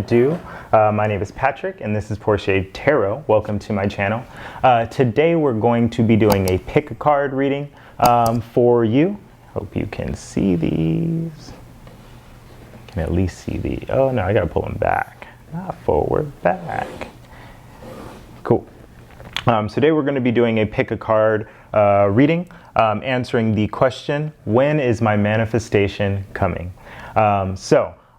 ado, my name is Patrick and this is Porché Tarot. Welcome to my channel. Today we're going to be doing a pick a card reading for you. Hope you can see these. Can at least see the, oh no, I gotta pull them back. Not forward, back. Cool. Today we're going to be doing a pick a card reading, answering the question, when is my manifestation coming?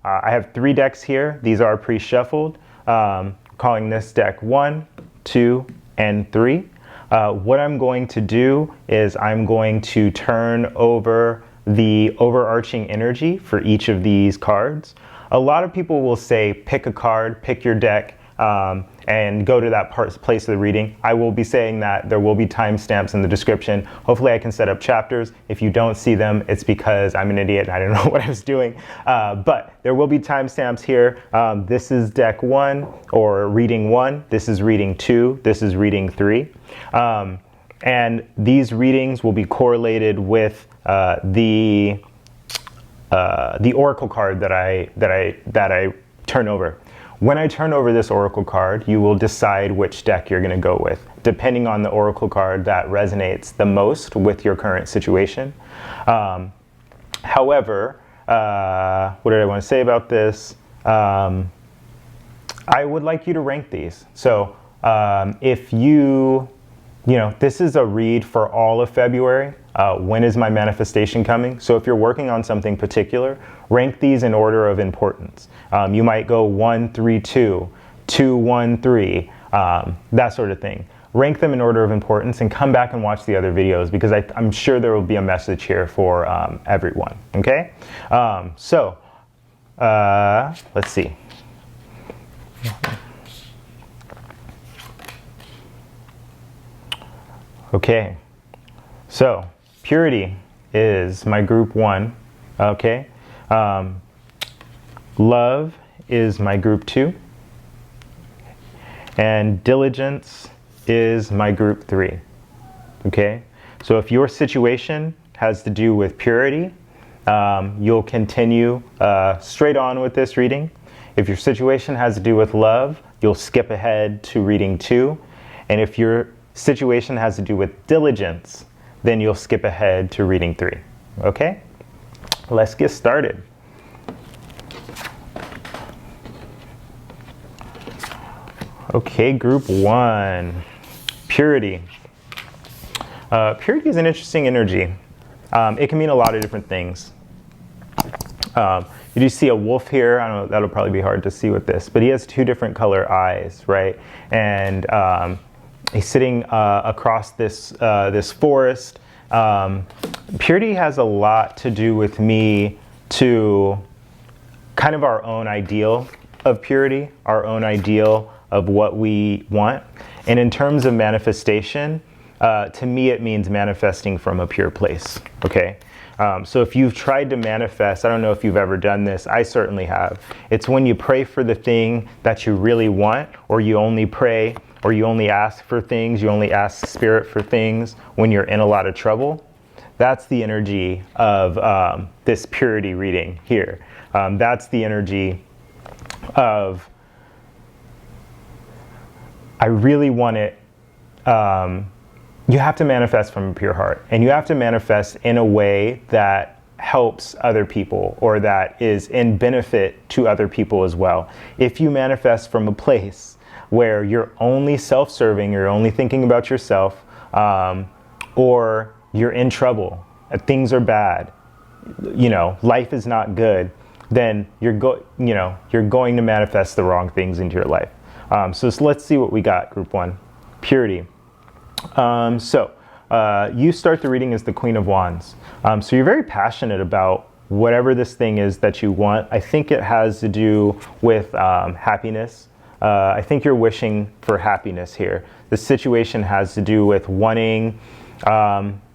I have 3 decks here. These are pre-shuffled, calling this deck 1, 2, and 3. What I'm going to do is I'm going to turn over the overarching energy for each of these cards. A lot of people will say pick a card, pick your deck, and go to that place of the reading. I will be saying that there will be timestamps in the description. Hopefully I can set up chapters. If you don't see them, it's because I'm an idiot and I didn't know what I was doing. But there will be timestamps here. This is deck 1 or reading 1. This is reading 2. This is reading 3. And these readings will be correlated with the oracle card that I turn over. When I turn over this oracle card, you will decide which deck you're going to go with, depending on the oracle card that resonates the most with your current situation. However, what did I want to say about this? I would like you to rank these. So if this is a read for all of February. When is my manifestation coming? So if you're working on something particular, rank these in order of importance. You might go 1, 3, 2, 2, 1, 3, that sort of thing. Rank them in order of importance and come back and watch the other videos because I'm sure there will be a message here for everyone, okay? Let's see. Okay, so purity is my group 1, okay? Love is my group 2, and diligence is my group 3, okay? So if your situation has to do with purity, you'll continue straight on with this reading. If your situation has to do with love, you'll skip ahead to reading 2, and if your situation has to do with diligence, then you'll skip ahead to reading 3. Okay? Let's get started. Okay, group 1, purity. Purity is an interesting energy. It can mean a lot of different things. You do see a wolf here. I don't know, that'll probably be hard to see with this, but he has 2 different color eyes, right? And he's sitting across this forest. Purity has a lot to do with me to kind of our own ideal of purity, our own ideal of what we want. And in terms of manifestation, to me it means manifesting from a pure place, okay? So if you've tried to manifest, I don't know if you've ever done this, I certainly have. It's when you pray for the thing that you really want, or you only pray or you only ask for things, you only ask spirit for things when you're in a lot of trouble. That's the energy of this purity reading here. That's the energy of, I really want it. You have to manifest from a pure heart, and you have to manifest in a way that helps other people or that is in benefit to other people as well. If you manifest from a place where you're only self-serving, you're only thinking about yourself, or you're in trouble, things are bad, life is not good, then you're going to manifest the wrong things into your life. So let's see what we got, group 1, purity. You start the reading as the Queen of Wands. So you're very passionate about whatever this thing is that you want. I think it has to do with happiness. I think you're wishing for happiness here. The situation has to do with wanting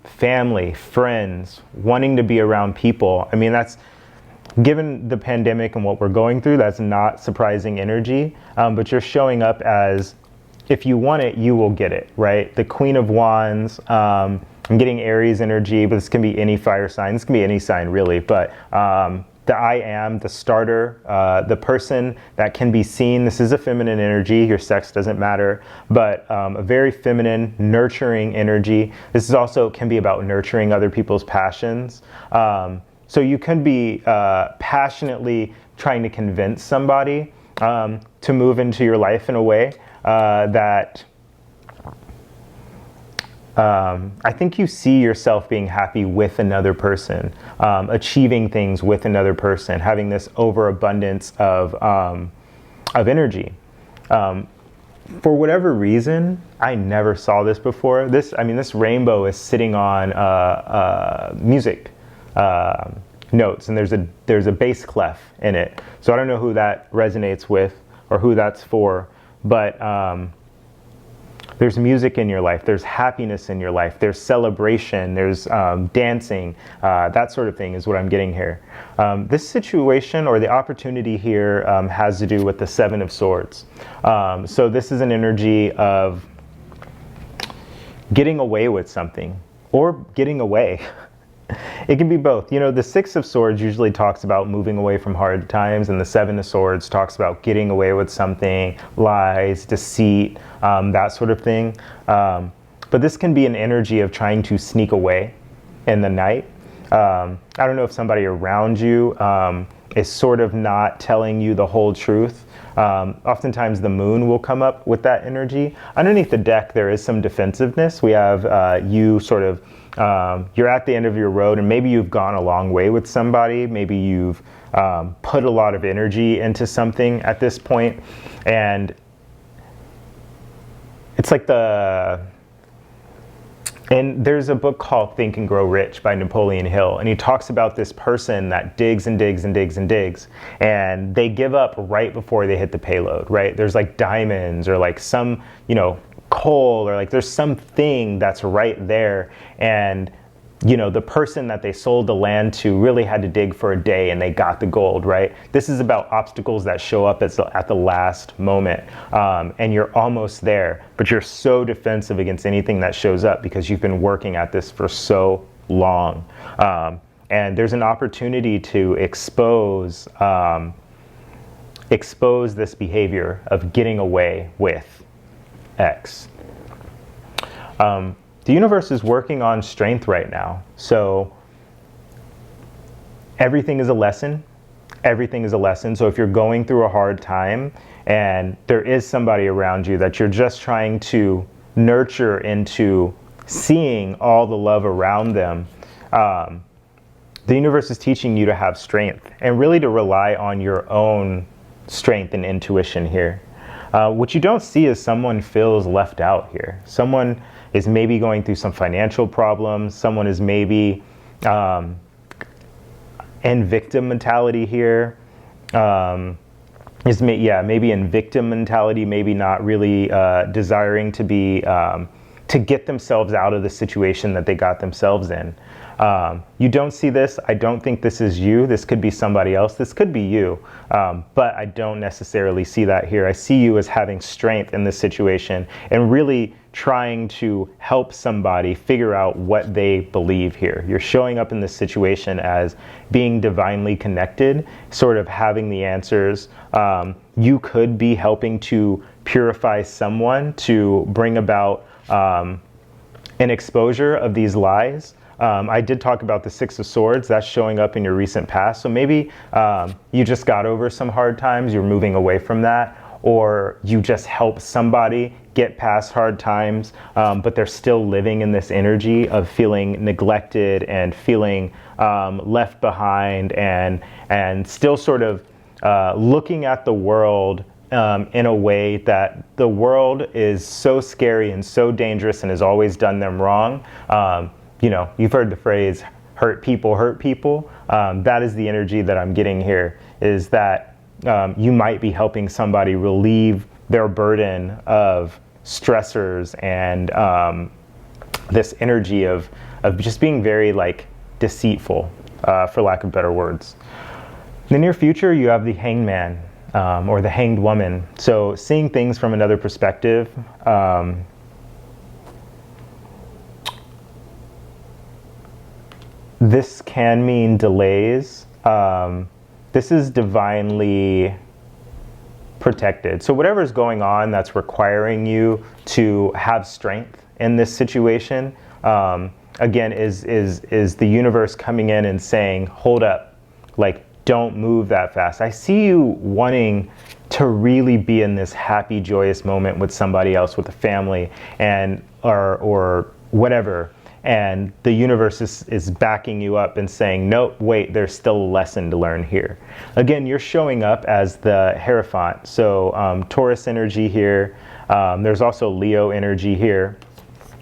family, friends, wanting to be around people. I mean, that's, given the pandemic and what we're going through, that's not surprising energy, but you're showing up as, if you want it, you will get it, right? The Queen of Wands, I'm getting Aries energy, but this can be any fire sign. This can be any sign, really, but the I am, the starter, the person that can be seen. This is a feminine energy. Your sex doesn't matter, but a very feminine, nurturing energy. This is also can be about nurturing other people's passions. So you can be passionately trying to convince somebody to move into your life in a way that I think you see yourself being happy with another person, achieving things with another person, having this overabundance of energy. For whatever reason, I never saw this before. This rainbow is sitting on music notes, and there's a bass clef in it. So I don't know who that resonates with or who that's for, but there's music in your life, there's happiness in your life, there's celebration, there's dancing, that sort of thing is what I'm getting here. This situation or the opportunity here has to do with the Seven of Swords. So this is an energy of getting away with something or getting away. It can be both. You know, the Six of Swords usually talks about moving away from hard times, and the Seven of Swords talks about getting away with something, lies, deceit, that sort of thing. But this can be an energy of trying to sneak away in the night. I don't know if somebody around you is sort of not telling you the whole truth. Oftentimes the moon will come up with that energy. Underneath the deck, there is some defensiveness. We have you sort of you're at the end of your road, and maybe you've gone a long way with somebody. Maybe you've put a lot of energy into something at this point, and it's like and there's a book called Think and Grow Rich by Napoleon Hill, and he talks about this person that digs and digs and digs and digs, and they give up right before they hit the payload, right? There's like diamonds or like some, you know, coal, or like there's something that's right there, and you know, the person that they sold the land to really had to dig for a day and they got the gold, right? This is about obstacles that show up at the last moment, and you're almost there, but you're so defensive against anything that shows up because you've been working at this for so long. And there's an opportunity to expose this behavior of getting away with X. The universe is working on strength right now. So everything is a lesson. Everything is a lesson. So if you're going through a hard time and there is somebody around you that you're just trying to nurture into seeing all the love around them, the universe is teaching you to have strength and really to rely on your own strength and intuition here. What you don't see is someone feels left out here. Someone is maybe going through some financial problems. Someone is maybe in victim mentality here. Maybe in victim mentality, maybe not really desiring to be to get themselves out of the situation that they got themselves in. You don't see this. I don't think this is you. This could be somebody else. This could be you. But I don't necessarily see that here. I see you as having strength in this situation and really trying to help somebody figure out what they believe here. You're showing up in this situation as being divinely connected, sort of having the answers. You could be helping to purify someone to bring about an exposure of these lies. I did talk about the Six of Swords. That's showing up in your recent past. So maybe you just got over some hard times, you're moving away from that, or you just help somebody get past hard times, but they're still living in this energy of feeling neglected and feeling left behind, and still sort of looking at the world in a way that the world is so scary and so dangerous and has always done them wrong. You know, you've heard the phrase, hurt people hurt people. That is the energy that I'm getting here, is that you might be helping somebody relieve their burden of stressors and this energy of just being very like deceitful, for lack of better words. In the near future, you have the Hanged Man or the Hanged Woman. So seeing things from another perspective. This can mean delays. this is divinely protected. So whatever's going on that's requiring you to have strength in this situation, again, is the universe coming in and saying, hold up, like, don't move that fast. I see you wanting to really be in this happy, joyous moment with somebody else, with a family, and or whatever. And the universe is backing you up and saying, nope, wait, there's still a lesson to learn here. Again, you're showing up as the Hierophant. So Taurus energy here. There's also Leo energy here.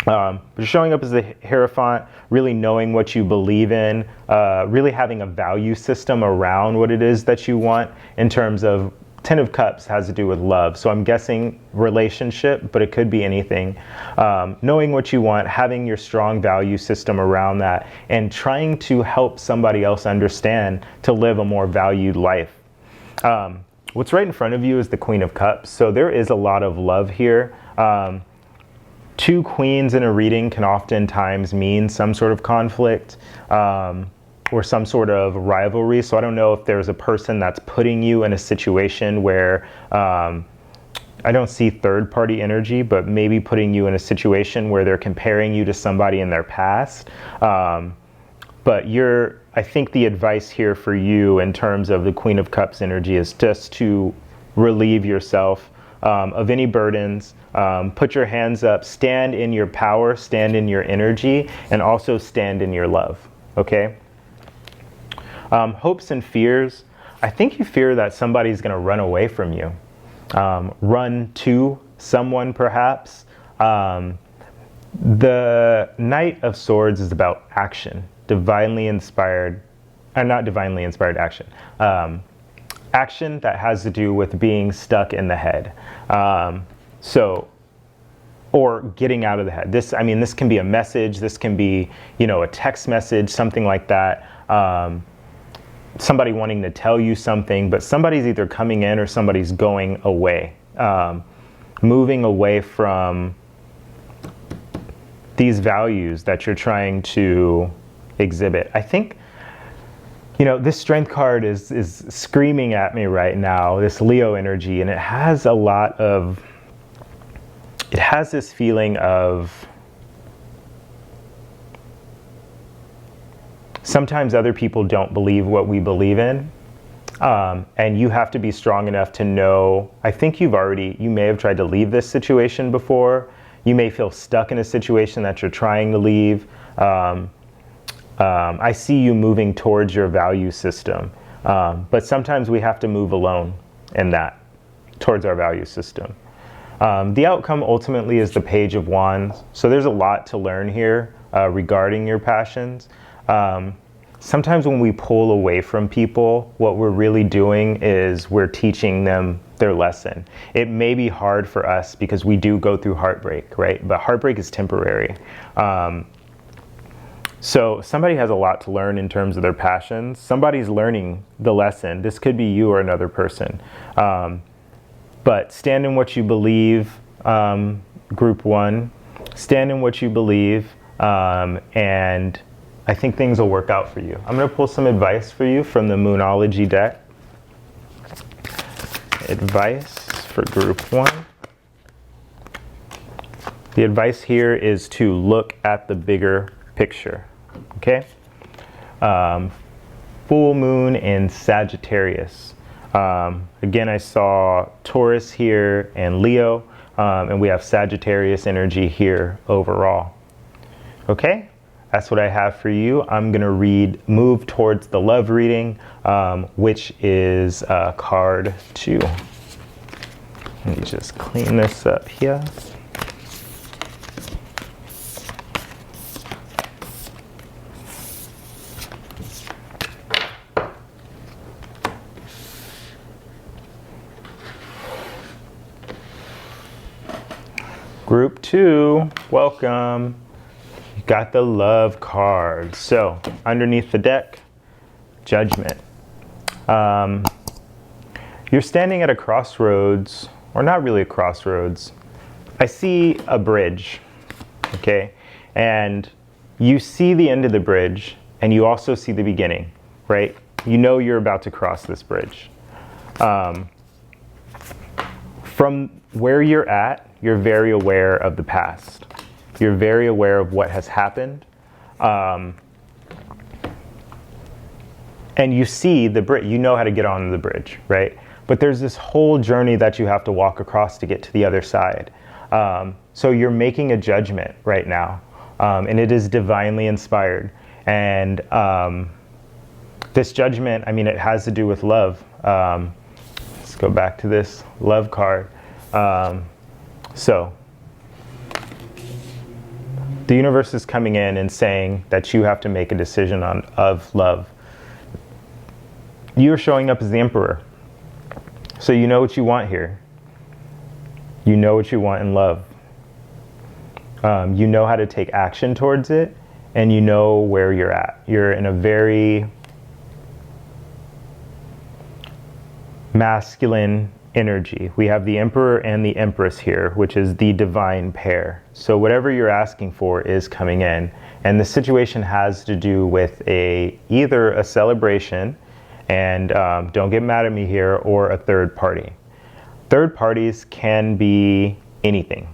But you're showing up as the Hierophant, really knowing what you believe in, really having a value system around what it is that you want in terms of Ten of Cups has to do with love. So I'm guessing relationship, but it could be anything. Knowing what you want, having your strong value system around that, and trying to help somebody else understand to live a more valued life. What's right in front of you is the Queen of Cups. So there is a lot of love here. Two queens in a reading can oftentimes mean some sort of conflict. Or some sort of rivalry. So I don't know if there's a person that's putting you in a situation where, I don't see third party energy, but maybe putting you in a situation where they're comparing you to somebody in their past. But I think the advice here for you in terms of the Queen of Cups energy is just to relieve yourself of any burdens, put your hands up, stand in your power, stand in your energy, and also stand in your love, okay? Hopes and fears. I think you fear that somebody's going to run away from you, run to someone perhaps. The Knight of Swords is about action, divinely inspired, not divinely inspired action. Action that has to do with being stuck in the head. Or getting out of the head. This can be a message. This can be, a text message, something like that. Somebody wanting to tell you something, but somebody's either coming in or somebody's going away, moving away from these values that you're trying to exhibit. I think, this Strength card is screaming at me right now, this Leo energy, and it has this feeling of sometimes other people don't believe what we believe in, and you have to be strong enough to know. I think you may have tried to leave this situation before. You may feel stuck in a situation that you're trying to leave. I see you moving towards your value system, but sometimes we have to move alone in that, towards our value system. The outcome ultimately is the Page of Wands. So there's a lot to learn here regarding your passions. Sometimes when we pull away from people, what we're really doing is we're teaching them their lesson. It may be hard for us because we do go through heartbreak, right? But heartbreak is temporary. So somebody has a lot to learn in terms of their passions. Somebody's learning the lesson. This could be you or another person. But stand in what you believe, group one. Stand in what you believe, and I think things will work out for you. I'm going to pull some advice for you from the Moonology deck. Advice for group one. The advice here is to look at the bigger picture. Okay? Full moon in Sagittarius. Again, I saw Taurus here and Leo, and we have Sagittarius energy here overall. Okay? That's what I have for you. I'm going to move towards the love reading, which is card 2. Let me just clean this up here. Group 2, welcome. You got the love card. So underneath the deck, Judgment. You're standing at a crossroads, or not really a crossroads. I see a bridge, okay? And you see the end of the bridge, and you also see the beginning, right? You know you're about to cross this bridge. From where you're at, you're very aware of the past. You're very aware of what has happened. And you see the bridge, you know how to get on the bridge, right? But there's this whole journey that you have to walk across to get to the other side. So you're making a judgment right now, and it is divinely inspired. And this judgment, I mean, it has to do with love. Let's go back to this love card. So the universe is coming in and saying that you have to make a decision of love. You're showing up as the Emperor. So you know what you want here. You know what you want in love. You know how to take action towards it, and you know where you're at. You're in a very masculine energy. We have the Emperor and the Empress here, which is the divine pair. So whatever you're asking for is coming in. And the situation has to do with either a celebration, and don't get mad at me here, or a third party. Third parties can be anything.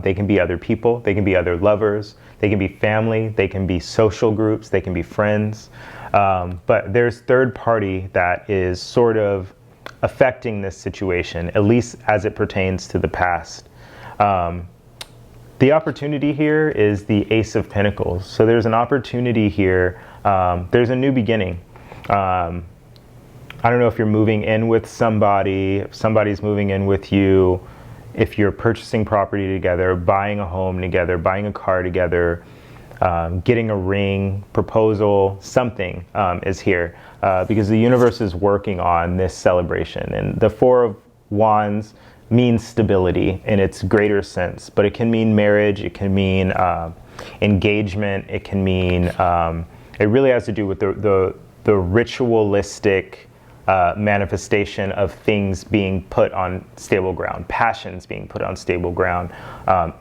They can be other people, they can be other lovers, they can be family, they can be social groups, they can be friends. But there's third party that is sort of affecting this situation, at least as it pertains to the past. The opportunity here is the Ace of Pentacles. So there's an opportunity here. There's a new beginning. I don't know if you're moving in with somebody, if somebody's moving in with you, if you're purchasing property together, buying a home together, buying a car together, getting a ring, proposal, something is here, because the universe is working on this celebration. And the Four of Wands means stability in its greater sense, but it can mean marriage, it can mean engagement, it can mean, it really has to do with the ritualistic manifestation of things being put on stable ground, passions being put on stable ground,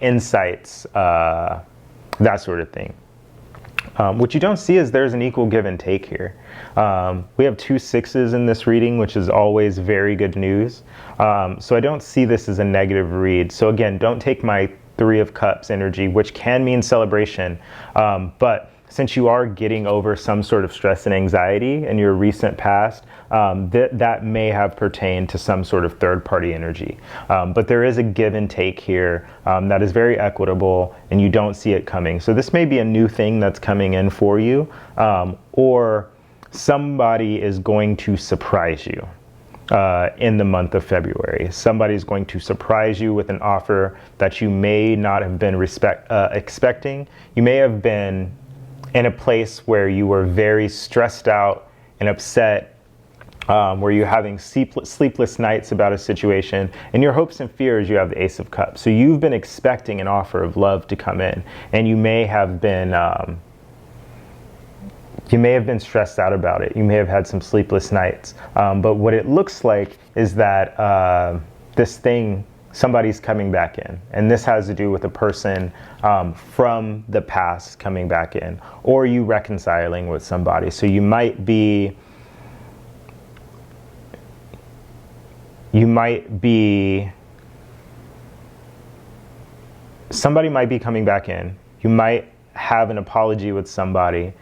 insights, that sort of thing. What you don't see is there's an equal give and take here. We have 2 6s in this reading, which is always very good news. So I don't see this as a negative read. So again, don't take my 3 of Cups energy, which can mean celebration, but since you are getting over some sort of stress and anxiety in your recent past, that may have pertained to some sort of third-party energy. But there is a give and take here that is very equitable, and you don't see it coming. So this may be a new thing that's coming in for you, or somebody is going to surprise you in the month of February. Somebody's going to surprise you with an offer that you may not have been expecting. You may have been in a place where you were very stressed out and upset, where you're having sleepless nights about a situation, and your hopes and fears, you have the Ace of Cups. So you've been expecting an offer of love to come in, and you may have been stressed out about it. You may have had some sleepless nights. But what it looks like is that somebody's coming back in. And this has to do with a person from the past coming back in, or you reconciling with somebody. So somebody might be coming back in. You might have an apology with somebody.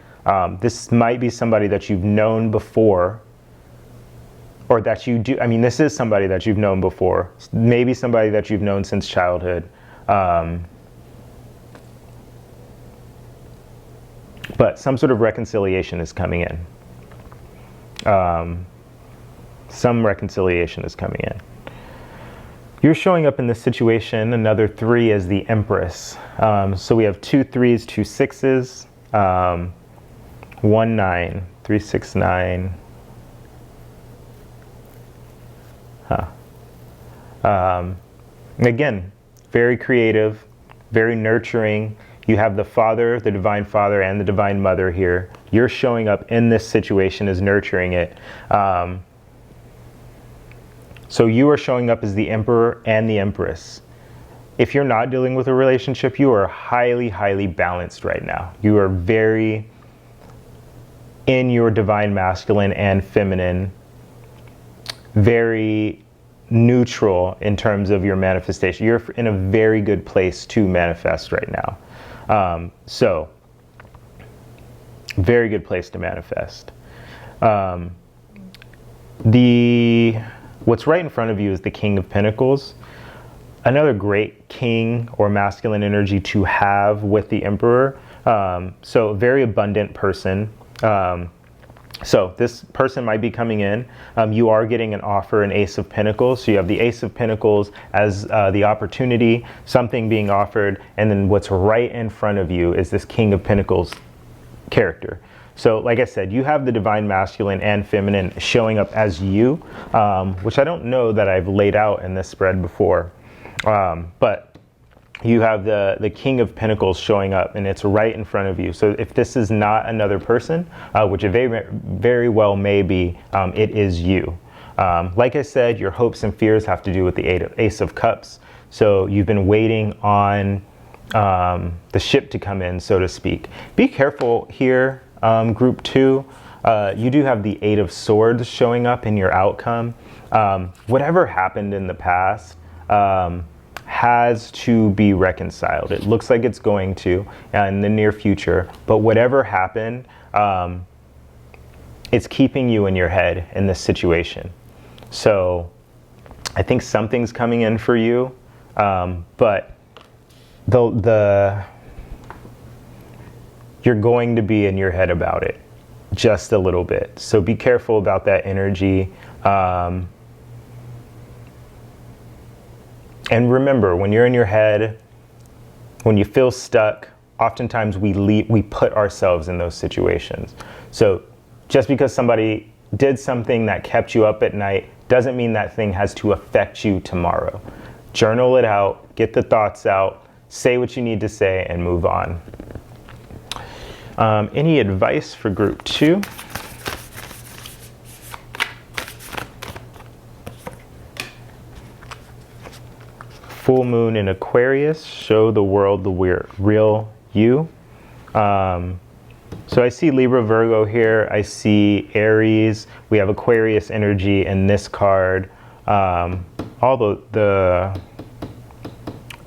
This might be somebody that you've known before, or that you do. I mean, this is somebody that you've known before, maybe somebody that you've known since childhood. But some sort of reconciliation is coming in. Some reconciliation is coming in. You're showing up in this situation, another 3 as the Empress. So we have 2 3s, 2 6s, 1 9, 3 6 9. Again, very creative, very nurturing. You have the Father, the Divine Father, and the Divine Mother here. You're showing up in this situation as nurturing it. So you are showing up as the Emperor and the Empress. If you're not dealing with a relationship, you are highly, highly balanced right now. You are very in your divine masculine and feminine, very neutral in terms of your manifestation. You're in a very good place to manifest right now. So, very good place to manifest. What's right in front of you is the King of Pentacles. Another great king or masculine energy to have with the Emperor. So a very abundant person. So this person might be coming in. You are getting an offer, an Ace of Pentacles. So you have the Ace of Pentacles as the opportunity, something being offered. And then what's right in front of you is this King of Pentacles character. So like I said, you have the divine masculine and feminine showing up as you, which I don't know that I've laid out in this spread before. But you have the King of Pentacles showing up, and it's right in front of you. So if this is not another person, which it very, very well may be, it is you. Like I said, your hopes and fears have to do with the Ace of Cups. So you've been waiting on the ship to come in, so to speak. Be careful here, group 2. You do have the Eight of Swords showing up in your outcome. Whatever happened in the past has to be reconciled. It looks like it's going to in the near future, but whatever happened, it's keeping you in your head in this situation. So I think something's coming in for you, but you're going to be in your head about it just a little bit. So be careful about that energy. And remember, when you're in your head, when you feel stuck, oftentimes we put ourselves in those situations. So just because somebody did something that kept you up at night doesn't mean that thing has to affect you tomorrow. Journal it out, get the thoughts out, say what you need to say, and move on. Any advice for group 2? Full moon in Aquarius, show the world the real you. So I see Libra, Virgo here. I see Aries. We have Aquarius energy in this card. All the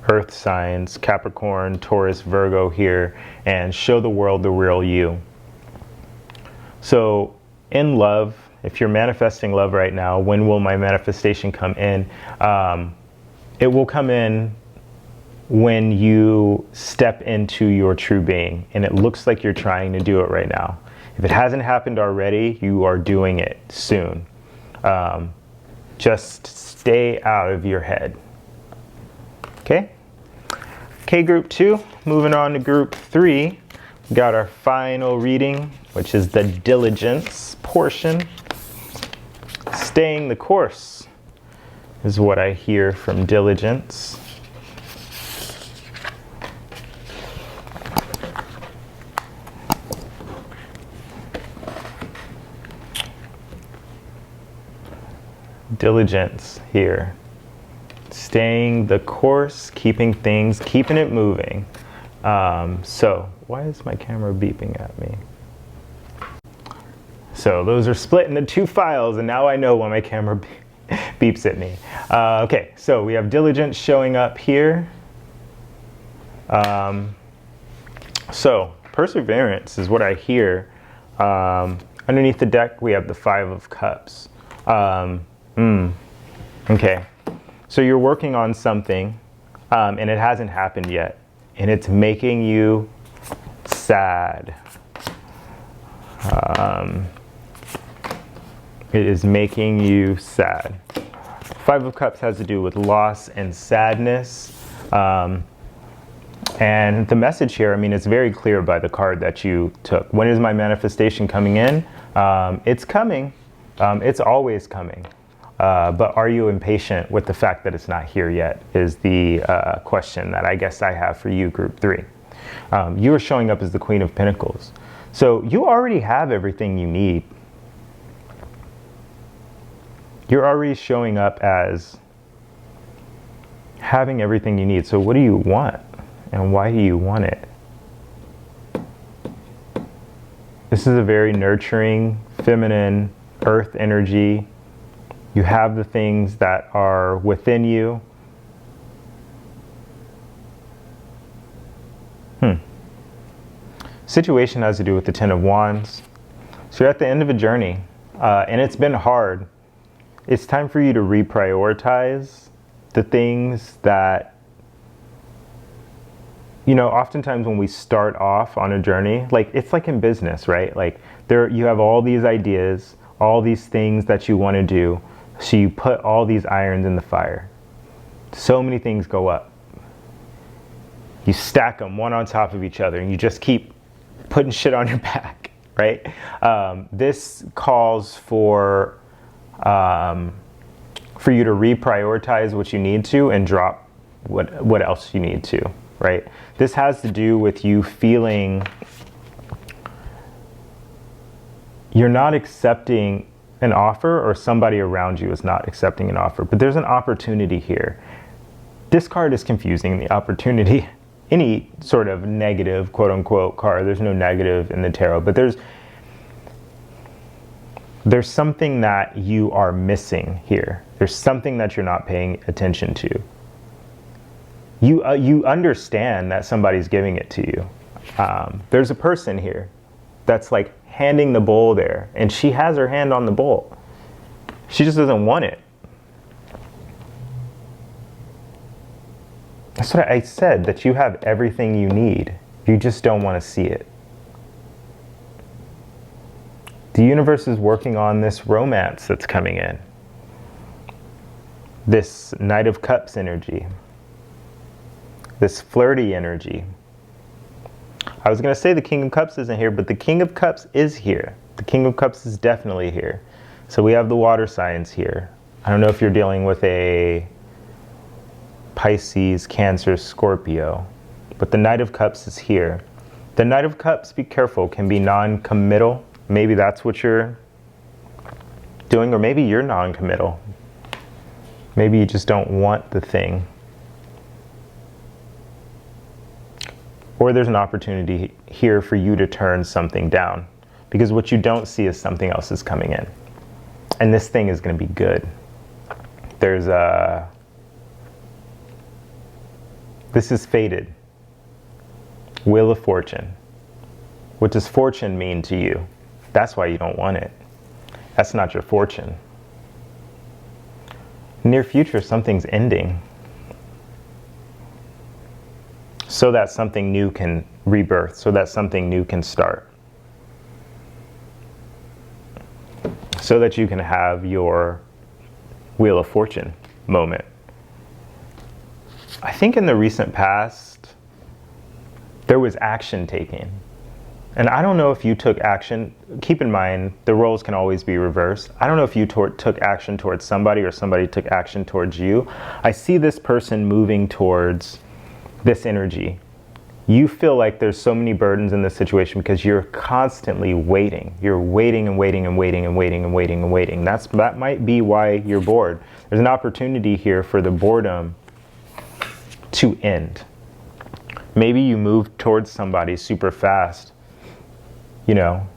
earth signs, Capricorn, Taurus, Virgo here, and show the world the real you. So in love, if you're manifesting love right now, when will my manifestation come in? It will come in when you step into your true being, and it looks like you're trying to do it right now. If it hasn't happened already, you are doing it soon. Just stay out of your head. Okay? Okay, group 2. Moving on to group 3. We got our final reading, which is the Diligence portion. Staying the course is what I hear from Diligence. Diligence here. Staying the course, keeping it moving. So, why is my camera beeping at me? So those are split into 2 files, and now I know why my camera beeps at me. Okay, so we have Diligence showing up here. So Perseverance is what I hear. Underneath the deck, we have the 5 of Cups. Okay, so you're working on something, and it hasn't happened yet, and it's making you sad. It is making you sad. 5 of Cups has to do with loss and sadness. And the message here, I mean, it's very clear by the card that you took. When is my manifestation coming in? It's coming. It's always coming. But are you impatient with the fact that it's not here yet is the question that I guess I have for you, group 3. You are showing up as the Queen of Pentacles. So you already have everything you need. You're already showing up as having everything you need. So what do you want? And why do you want it? This is a very nurturing, feminine, earth energy. You have the things that are within you. Situation has to do with the Ten of Wands. So you're at the end of a journey, and it's been hard. It's time for you to reprioritize the things that, you know, oftentimes when we start off on a journey, like it's like in business, right? Like you have all these ideas, all these things that you want to do. So you put all these irons in the fire. So many things go up. You stack them one on top of each other, and you just keep putting shit on your back, right? This calls for you to reprioritize what you need to and drop what else you need to, right? This has to do with you feeling you're not accepting an offer, or somebody around you is not accepting an offer, but there's an opportunity here. This card is confusing, the opportunity. Any sort of negative, quote unquote, card, there's no negative in the tarot, but there's something that you are missing here. There's something that you're not paying attention to. You understand that somebody's giving it to you. There's a person here that's like handing the bowl there, and she has her hand on the bowl. She just doesn't want it. That's what I said, that you have everything you need. You just don't want to see it. The universe is working on this romance that's coming in. This Knight of Cups energy. This flirty energy. I was going to say the King of Cups isn't here, but the King of Cups is here. The King of Cups is definitely here. So we have the water signs here. I don't know if you're dealing with a Pisces, Cancer, Scorpio, but the Knight of Cups is here. The Knight of Cups, be careful, can be non-committal. Maybe that's what you're doing, or maybe you're non-committal. Maybe you just don't want the thing. Or there's an opportunity here for you to turn something down, because what you don't see is something else is coming in. And this thing is going to be good. There's a... This is fated. Wheel of Fortune. What does fortune mean to you? That's why you don't want it. That's not your fortune. Near future, something's ending, so that something new can rebirth, so that something new can start. So that you can have your Wheel of Fortune moment. I think in the recent past, there was action taken. And I don't know if you took action. Keep in mind, the roles can always be reversed. I don't know if you took action towards somebody or somebody took action towards you. I see this person moving towards this energy. You feel like there's so many burdens in this situation because you're constantly waiting. You're waiting and waiting and waiting and waiting and waiting and waiting. That might be why you're bored. There's an opportunity here for the boredom to end. Maybe you moved towards somebody super fast. You know,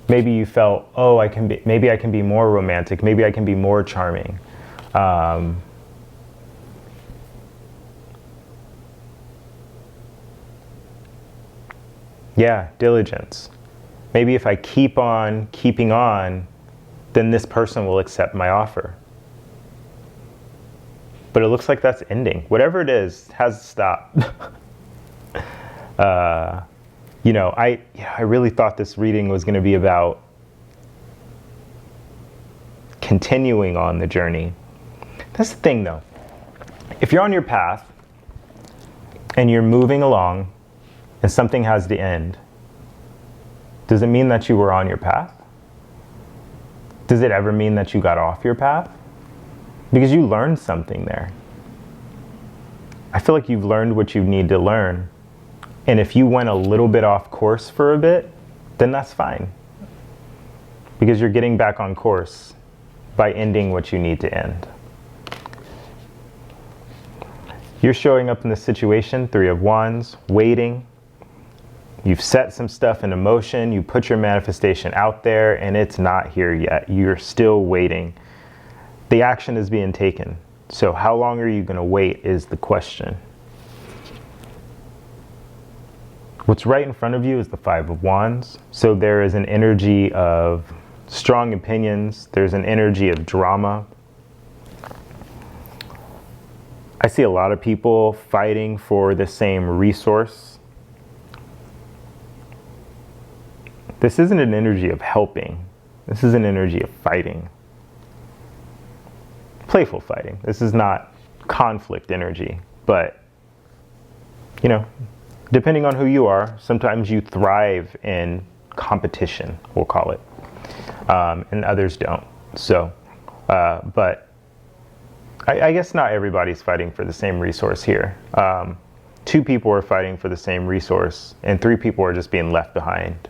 maybe you felt, oh, maybe I can be more romantic. Maybe I can be more charming. Yeah, diligence. Maybe if I keep on keeping on, then this person will accept my offer. But it looks like that's ending. Whatever it is has to stop. You know, I really thought this reading was going to be about continuing on the journey. That's the thing, though. If you're on your path and you're moving along and something has to end, does it mean that you were on your path? Does it ever mean that you got off your path? Because you learned something there. I feel like you've learned what you need to learn. And if you went a little bit off course for a bit, then that's fine. Because you're getting back on course by ending what you need to end. You're showing up in this situation, Three of Wands, waiting. You've set some stuff into motion, you put your manifestation out there, and it's not here yet. You're still waiting. The action is being taken. So how long are you going to wait is the question. What's right in front of you is the Five of Wands. So there is an energy of strong opinions. There's an energy of drama. I see a lot of people fighting for the same resource. This isn't an energy of helping. This is an energy of fighting. Playful fighting. This is not conflict energy, but, you know, depending on who you are, sometimes you thrive in competition, we'll call it, and others don't. So, but I guess not everybody's fighting for the same resource here. 2 people are fighting for the same resource, and 3 people are just being left behind.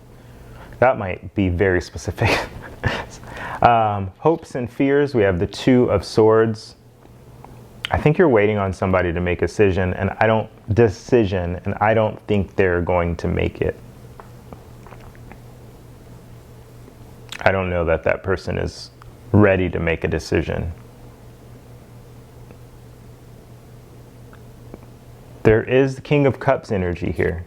That might be very specific. Hopes and fears, we have the 2 of Swords. I think you're waiting on somebody to make a decision, and I don't think they're going to make it. I don't know that that person is ready to make a decision. There is the King of Cups energy here.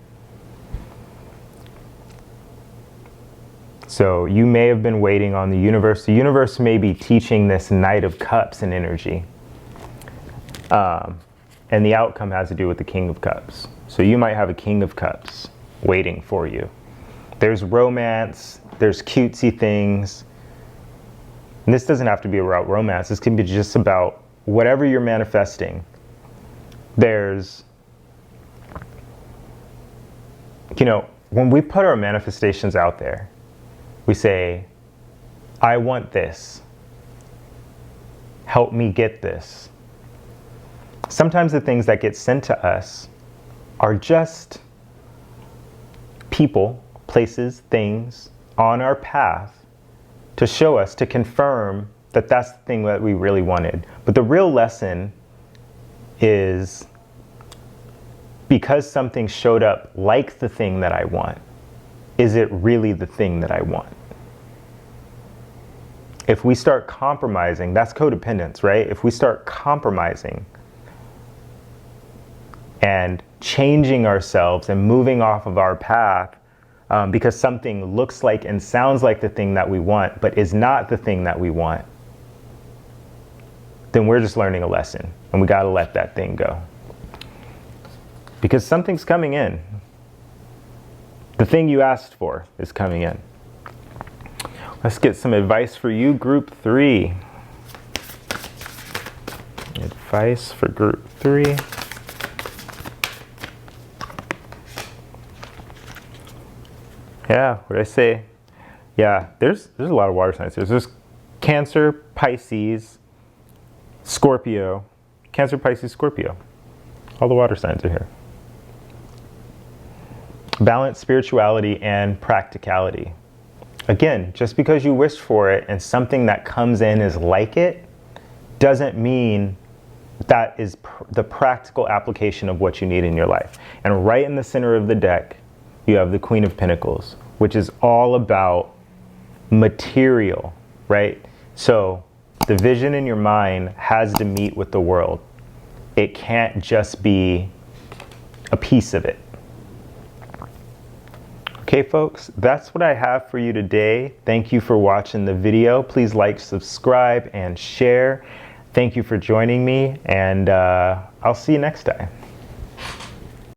So you may have been waiting on the universe. The universe may be teaching this Knight of Cups and energy. And the outcome has to do with the King of Cups. So you might have a King of Cups waiting for you. There's romance, there's cutesy things. And this doesn't have to be about romance. This can be just about whatever you're manifesting. There's, you know, when we put our manifestations out there, we say, I want this. Help me get this. Sometimes the things that get sent to us are just people, places, things on our path to show us, to confirm that that's the thing that we really wanted. But the real lesson is, because something showed up like the thing that I want, is it really the thing that I want? If we start compromising, that's codependence, right? If we start compromising and changing ourselves and moving off of our path because something looks like and sounds like the thing that we want, but is not the thing that we want, then we're just learning a lesson, and we got to let that thing go. Because something's coming in. The thing you asked for is coming in. Let's get some advice for you, Group 3. Advice for Group 3. Yeah, what did I say? Yeah, there's a lot of water signs. There's Cancer, Pisces, Scorpio. Cancer, Pisces, Scorpio. All the water signs are here. Balance spirituality and practicality. Again, just because you wish for it and something that comes in is like it, doesn't mean that is the practical application of what you need in your life. And right in the center of the deck, you have the Queen of Pentacles, which is all about material, right? So the vision in your mind has to meet with the world. It can't just be a piece of it. Okay, folks, that's what I have for you today. Thank you for watching the video. Please like, subscribe, and share. Thank you for joining me, and I'll see you next time.